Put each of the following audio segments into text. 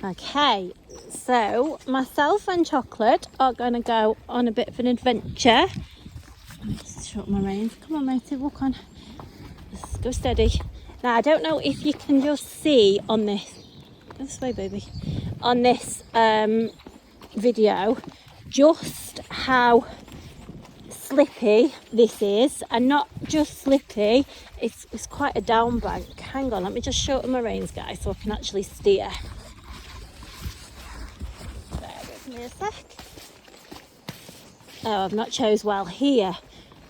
Okay, so myself and Chocolate are going to go on a bit of an adventure. Let me just shut my reins. Come on, matey, walk on. Just go steady. Now, I don't know if you can just see on this, go this way, baby, on this video, just how slippy this is, and not just slippy, it's quite a down bank. Hang on, let me just shorten my reins, guys, so I can actually steer. Bear with me a sec. Oh, I've not chose well here.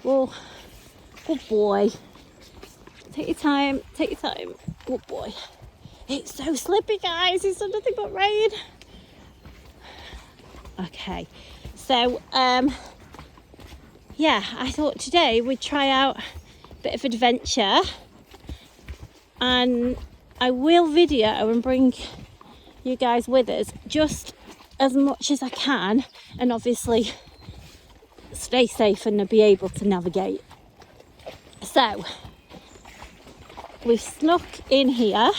Oh, good boy. Take your time, take your time. Good boy. It's so slippy, guys, it's nothing but rain. Okay, so yeah, I thought today we'd try out a bit of adventure, and I will video and bring you guys with us just as much as I can, and obviously stay safe and be able to navigate. So we've snuck in here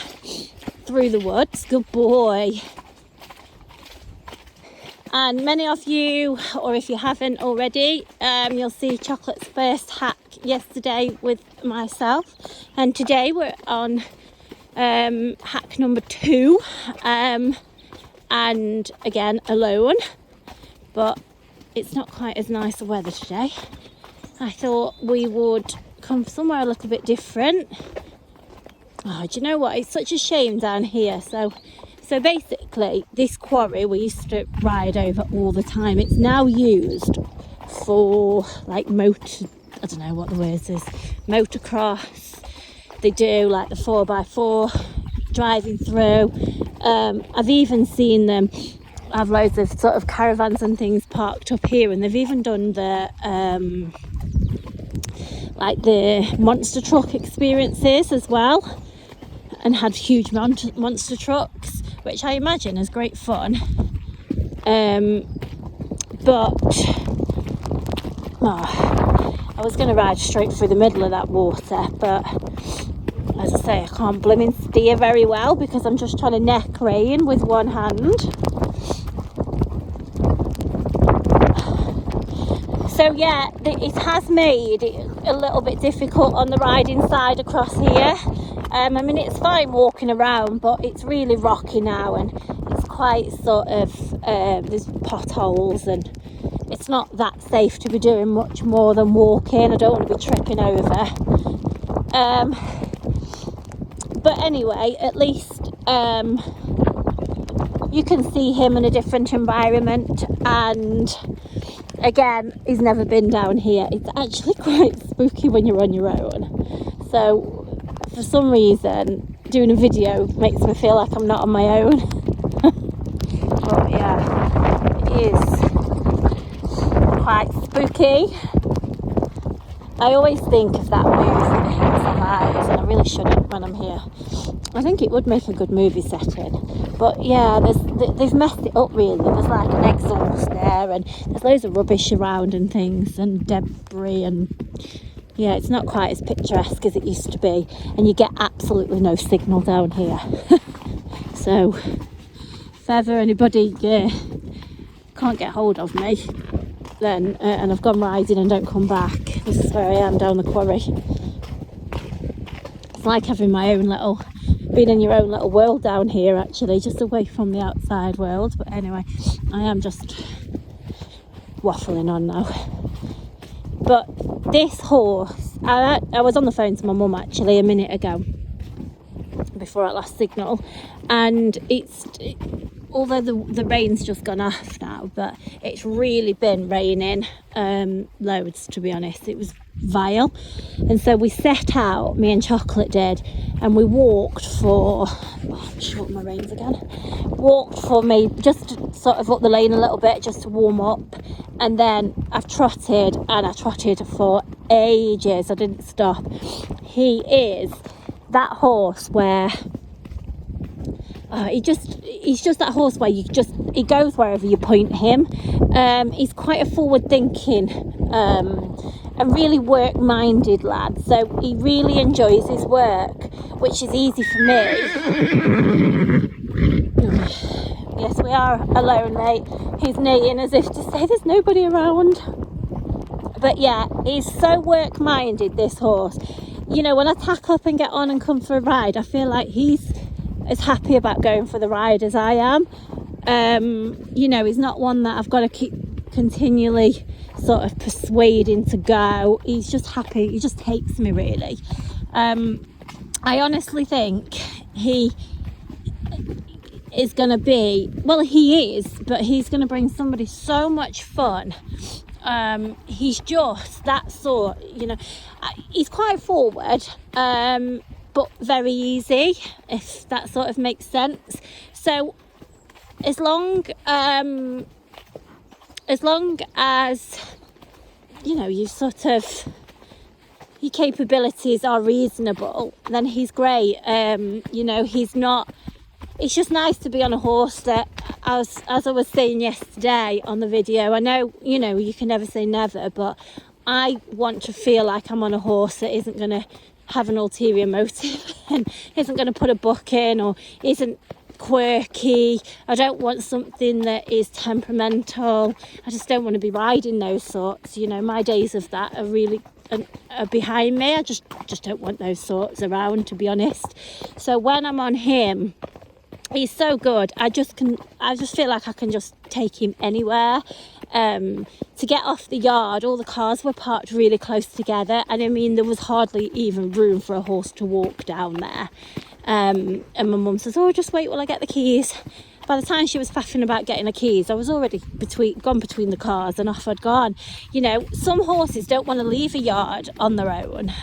through the woods. Good boy. And many of you, or if you haven't already, you'll see Chocolate's first hack yesterday with myself, and today we're on hack number 2, and again alone, but it's not quite as nice a weather today. I thought we would come somewhere a little bit different. Oh, do you know what, it's such a shame down here. So basically, this quarry we used to ride over all the time. It's now used for like motor, I don't know what the word is, motocross. They do like the 4x4 driving through. I've even seen them have loads of sort of caravans and things parked up here, and they've even done the like the monster truck experiences as well, and had huge monster trucks, which I imagine is great fun. But I was going to ride straight through the middle of that water, but as I say, I can't blooming steer very well because I'm just trying to neck rein with one hand. So yeah, it has made it a little bit difficult on the riding side across here. I mean, it's fine walking around, but it's really rocky now, and it's quite sort of, there's potholes, and it's not that safe to be doing much more than walking. I don't want to be tripping over. But anyway, at least you can see him in a different environment, and again, he's never been down here. It's actually quite spooky when you're on your own. So for some reason, doing a video makes me feel like I'm not on my own. But yeah, it is quite spooky. I always think of that movie, The Hills Have Eyes, and I really shouldn't when I'm here. I think it would make a good movie setting. But yeah, they've messed it up really. There's like an exhaust there, and there's loads of rubbish around and things, and debris, and yeah, it's not quite as picturesque as it used to be, and you get absolutely no signal down here. So if ever anybody can't get hold of me, then and I've gone riding and don't come back, this is where I am, down the quarry. It's like having my own little, being in your own little world down here, actually, just away from the outside world. But anyway, I am just waffling on now. But this horse, I was on the phone to my mum actually a minute ago before I lost signal, and although the rain's just gone off now, but it's really been raining loads, to be honest. It was vile. And so we set out, me and Chocolate did, and we walked for, I'm shorting my reins again, walked for me just to sort of up the lane a little bit, just to warm up, and then I trotted for ages. I didn't stop. He is that horse where he's just that horse where he goes wherever you point him. He's quite a forward-thinking and really work-minded lad, so he really enjoys his work, which is easy for me. car alone, mate. He's neighing as if to say there's nobody around. But yeah, he's so work-minded, this horse. You know, when I tack up and get on and come for a ride, I feel like he's as happy about going for the ride as I am. You know, he's not one that I've got to keep continually sort of persuading to go. He's just happy. He just takes me, really. I honestly think he is going to be, well, he is, but he's going to bring somebody so much fun. He's just that sort, you know. He's quite forward, but very easy, if that sort of makes sense. So as long as you know, you sort of, your capabilities are reasonable, then he's great. You know, he's not, it's just nice to be on a horse that, as I was saying yesterday on the video, I know, you know, you can never say never, but I want to feel like I'm on a horse that isn't going to have an ulterior motive and isn't going to put a buck in, or isn't quirky. I don't want something that is temperamental. I just don't want to be riding those sorts. You know, my days of that are really are behind me. I just don't want those sorts around, to be honest. So when I'm on him, he's so good. I just feel like I can just take him anywhere. To get off the yard, all the cars were parked really close together, and I mean, there was hardly even room for a horse to walk down there. And my mum says, oh, just wait while I get the keys. By the time she was faffing about getting the keys, I was already gone between the cars and off I'd gone. You know, some horses don't want to leave a yard on their own,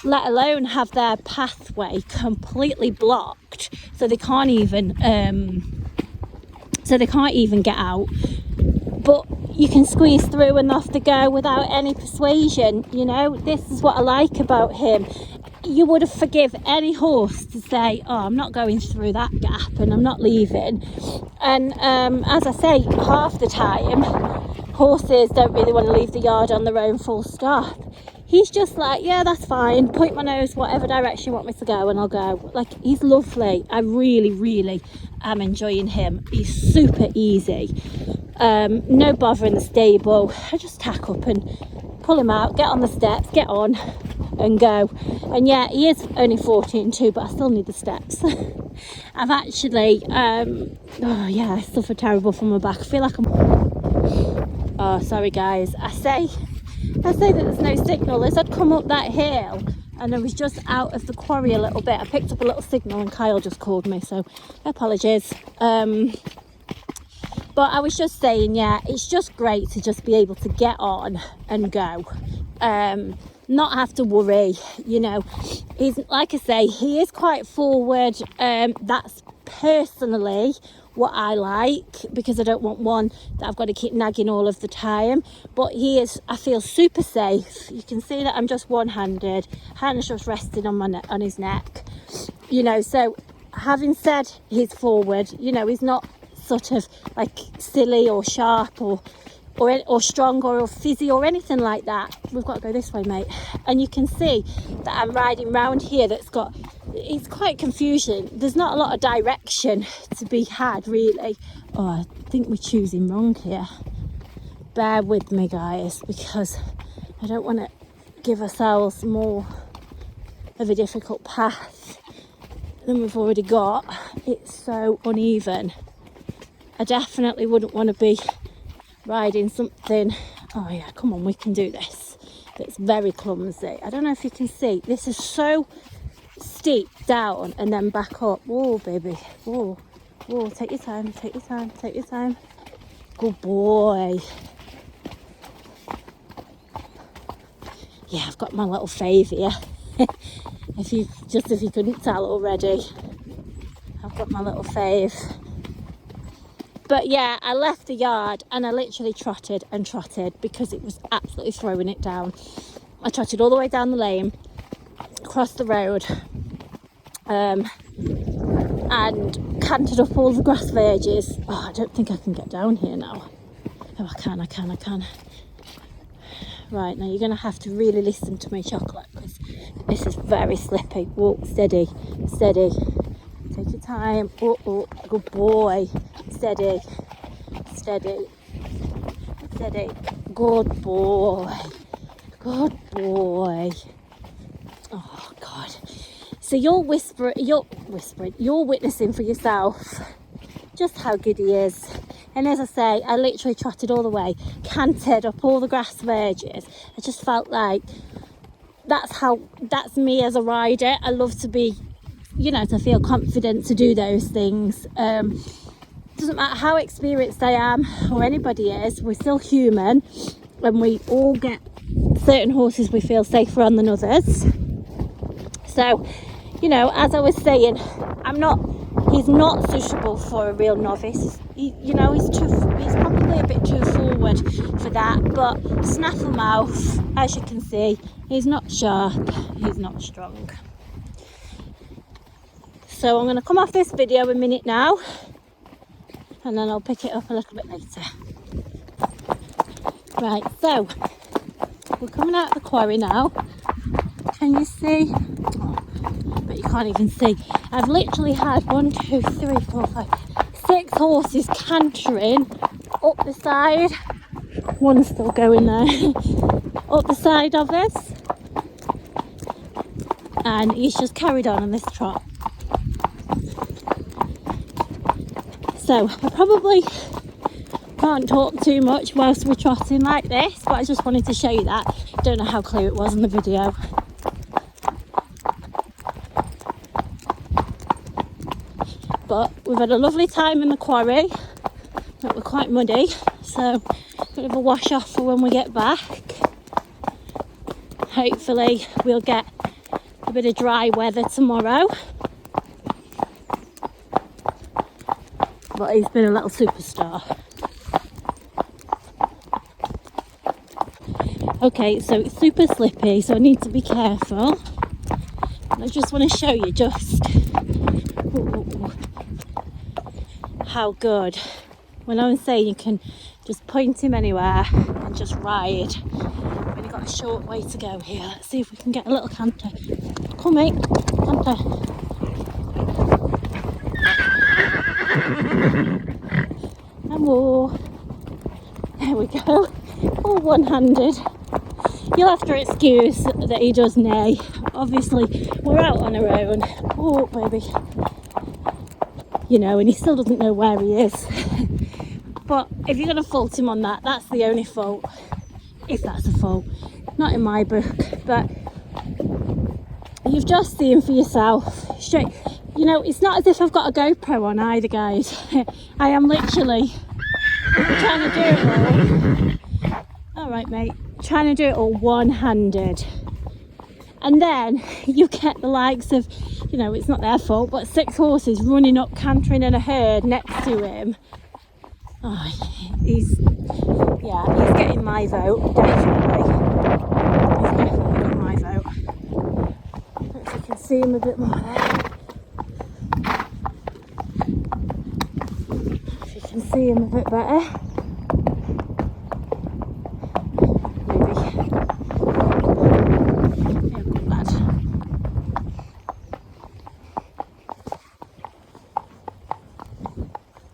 let alone have their pathway completely blocked, so they can't even get out. But you can squeeze through and off they go without any persuasion. You know, this is what I like about him. You would have forgive any horse to say, oh, I'm not going through that gap and I'm not leaving. And as I say, half the time horses don't really want to leave the yard on their own, full stop. He's just like, yeah, that's fine, point my nose whatever direction you want me to go and I'll go. Like, he's lovely. I really am enjoying him. He's super easy. No bother in the stable. I just tack up and pull him out, get on the steps, get on and go. And yeah, he is only 14 too, but I still need the steps. I've actually oh yeah, I suffer terrible from my back. I feel like I'm, oh sorry guys, I say that there's no signal. As I'd come up that hill and I was just out of the quarry a little bit, I picked up a little signal and Kyle just called me, so apologies. But I was just saying, yeah, it's just great to just be able to get on and go. Not have to worry, you know. He's, like I say, he is quite forward. That's personally what I like, because I don't want one that I've got to keep nagging all of the time. But he is, I feel, super safe. You can see that I'm just one-handed, hands just resting on his neck, you know. So having said he's forward, you know, he's not sort of like silly or sharp or strong or fizzy or anything like that. We've got to go this way, mate. And you can see that I'm riding round here. It's quite confusing. There's not a lot of direction to be had, really. Oh, I think we're choosing wrong here. Bear with me, guys, because I don't want to give ourselves more of a difficult path than we've already got. It's so uneven. I definitely wouldn't want to be riding something, oh yeah, come on, we can do this, that's very clumsy. I don't know if you can see, this is so steep down and then back up. Whoa, baby, whoa, take your time. Good boy. Yeah, I've got my little fave here. if you couldn't tell already, I've got my little fave. But yeah, I left the yard and I literally trotted because it was absolutely throwing it down. I trotted all the way down the lane, across the road, and cantered up all the grass verges. Oh, I don't think I can get down here now. Oh, I can. Right, now you're going to have to really listen to me, Chocolate, because this is very slippy. Whoa, steady. Take your time. Oh, good boy. steady, steady, steady. Good boy, good boy. Oh God. So you're witnessing for yourself just how good he is. And as I say, I literally trotted all the way, cantered up all the grass verges. I just felt like that's me as a rider. I love to be, you know, to feel confident to do those things. Doesn't matter how experienced I am or anybody is, we're still human, and we all get certain horses we feel safer on than others. So, you know, as I was saying, he's not suitable for a real novice. He's probably a bit too forward for that, but snaffle mouth, as you can see, he's not sharp, he's not strong. So I'm going to come off this video a minute now, and then I'll pick it up a little bit later. Right, so we're coming out of the quarry now. Can you see? Oh, but you can't even see. I've literally had 6 horses cantering up the side. One's still going there. Up the side of us. And he's just carried on this trot. So I probably can't talk too much whilst we're trotting like this, but I just wanted to show you that. Don't know how clear it was in the video. But we've had a lovely time in the quarry, but we're quite muddy, so a bit of a wash off for when we get back. Hopefully we'll get a bit of dry weather tomorrow. But he's been a little superstar. Okay, so it's super slippy, so I need to be careful. I just want to show you how good. When I was saying you can just point him anywhere and just ride. We've only got a short way to go here. Let's see if we can get a little canter. Come mate, canter. Hello. There we go. All one-handed. You'll have to excuse that he does neigh. Obviously, we're out on our own. Oh, baby. You know, and he still doesn't know where he is. But if you're going to fault him on that, that's the only fault. If that's a fault. Not in my book. But you've just seen for yourself. Straight. You know, it's not as if I've got a GoPro on either, guys. I am literally trying to do it all. Alright, mate. Trying to do it all one-handed. And then you get the likes of, you know, it's not their fault, but 6 horses running up, cantering in a herd next to him. Oh, he's getting my vote, definitely. He's definitely got my vote. If you can see him a bit more. If you can see him a bit better.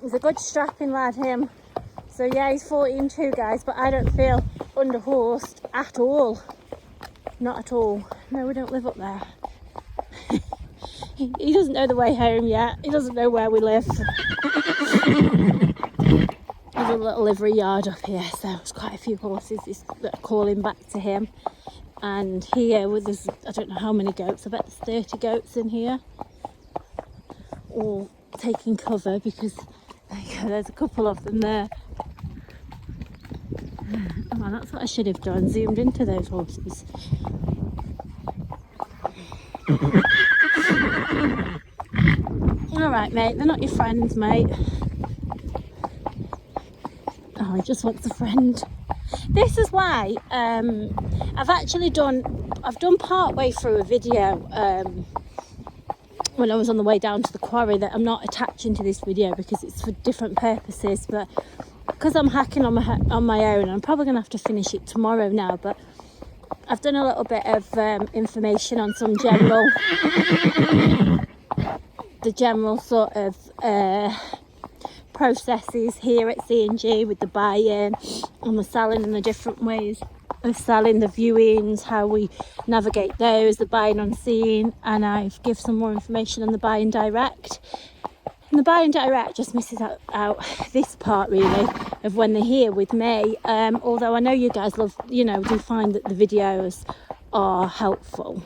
He's a good strapping lad, him. So yeah, he's 14-2, guys, but I don't feel under-horsed at all. Not at all. No, we don't live up there. He doesn't know the way home yet. He doesn't know where we live. There's a little livery yard up here, so there's quite a few horses that are calling back to him. And here, there's, I don't know how many goats, I bet there's 30 goats in here. All taking cover because there's a couple of them there. Oh, that's what I should have done, zoomed into those horses. Alright, mate, they're not your friends, mate. Oh, he just wants a friend. This is why I've done part way through a video when I was on the way down to the quarry that I'm not attaching to this video because it's for different purposes, but because I'm hacking on my own, I'm probably going to have to finish it tomorrow now, but I've done a little bit of information on some general sort of processes here at CnG with the buy-in and the selling and the different ways of selling, the viewings, how we navigate those, the buying on scene, and I've give some more information on the buying direct. And the buying direct just misses out this part really of when they're here with me, although I know you guys love, you know, do find that the videos are helpful.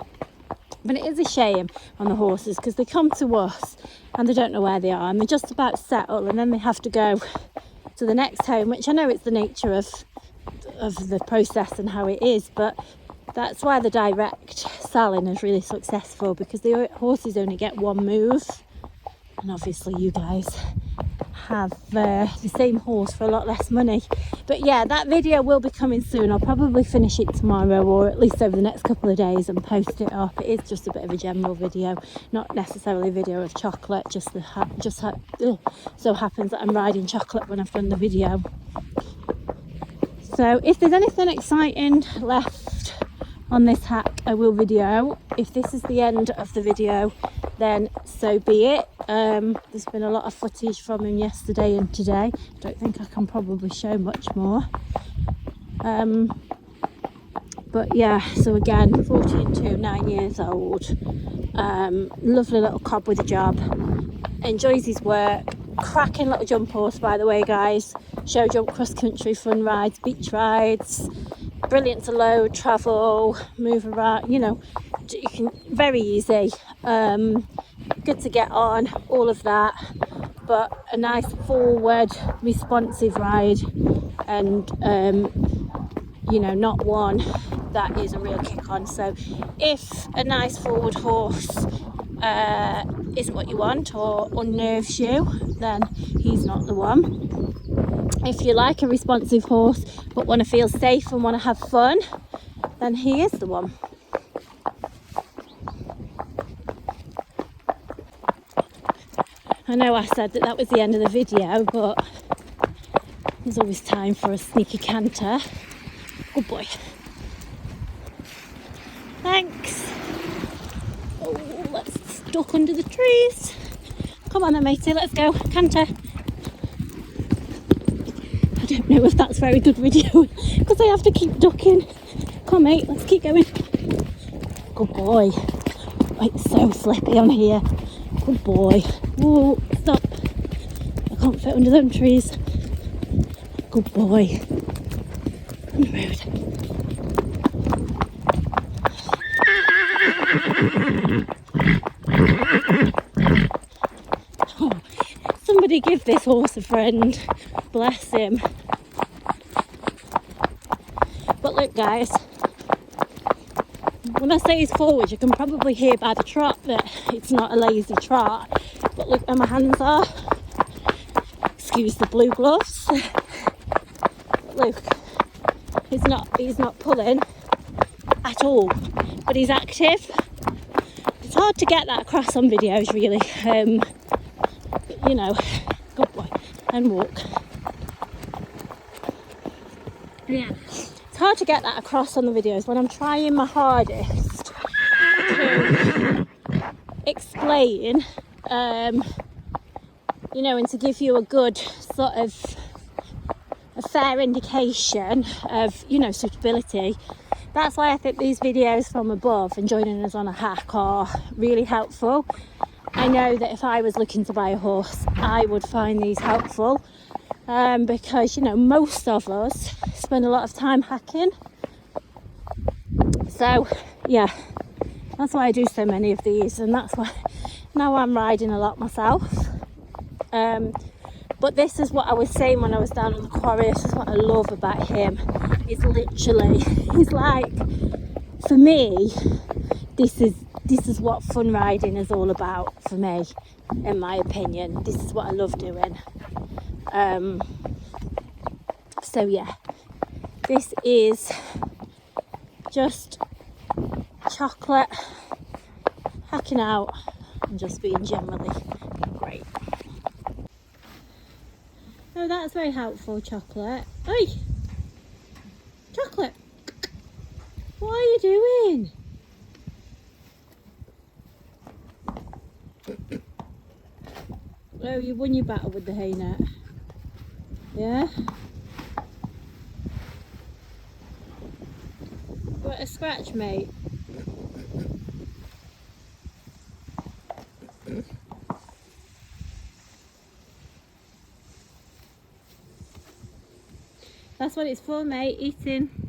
But it is a shame on the horses because they come to us and they don't know where they are and they're just about to settle, and then they have to go to the next home, which I know it's the nature of the process and how it is, but that's why the direct selling is really successful, because the horses only get one move, and obviously you guys have the same horse for a lot less money. But yeah, that video will be coming soon. I'll probably finish it tomorrow, or at least over the next couple of days, and post it up. It is just a bit of a general video, not necessarily a video of chocolate, so happens that I'm riding chocolate when I've done the video. So if there's anything exciting left on this hack, I will video. If this is the end of the video, then so be it. There's been a lot of footage from him yesterday and today. I don't think I can probably show much more. But yeah, so again, 14 to 9 years old. Lovely little cob with a job. Enjoys his work. Cracking little jump horse, by the way, guys. Show jump, cross country, fun rides, beach rides. Brilliant to load, travel, move around, you know, you can, very easy, good to get on, all of that, but a nice forward responsive ride, and you know, not one that is a real kick on. So if a nice forward horse isn't what you want or unnerves you, then he's not the one. If you like a responsive horse but want to feel safe and want to have fun, then he is the one. I know I said that was the end of the video, but there's always time for a sneaky canter. Good boy. Thanks. Oh, let's duck under the trees. Come on then, matey, let's go. Canter. I don't know if that's very good video because I have to keep ducking. Come on, mate, let's keep going. Good boy. Oh, it's so slippy on here. Good boy. Whoa, stop. I can't fit under them trees. Good boy. On the road. Oh, somebody give this horse a friend. Bless him. But look, guys, when I say he's forward, you can probably hear by the trot that it's not a lazy trot. But look where my hands are. Excuse the blue gloves. But look, he's not pulling at all, but he's active. It's hard to get that across on videos, really. But, you know, good boy, and walk. Yeah, it's hard to get that across on the videos when I'm trying my hardest to explain, you know, and to give you a good sort of a fair indication of, you know, suitability. That's why I think these videos from above and joining us on a hack are really helpful. I know that if I was looking to buy a horse, I would find these helpful, because, you know, most of us spend a lot of time hacking. So yeah, that's why I do so many of these, and that's why now I'm riding a lot myself. But this is what I was saying when I was down on the quarry. This is what I love about him. It's literally, he's like, for me, this is what fun riding is all about for me, in my opinion. This is what I love doing. So yeah, this is just chocolate hacking out and just being generally great. Oh, that's very helpful, Chocolate. Oi! Chocolate! What are you doing? Oh, you won your battle with the hay net. Yeah? What a scratch, mate. That's what it's for, mate, eating.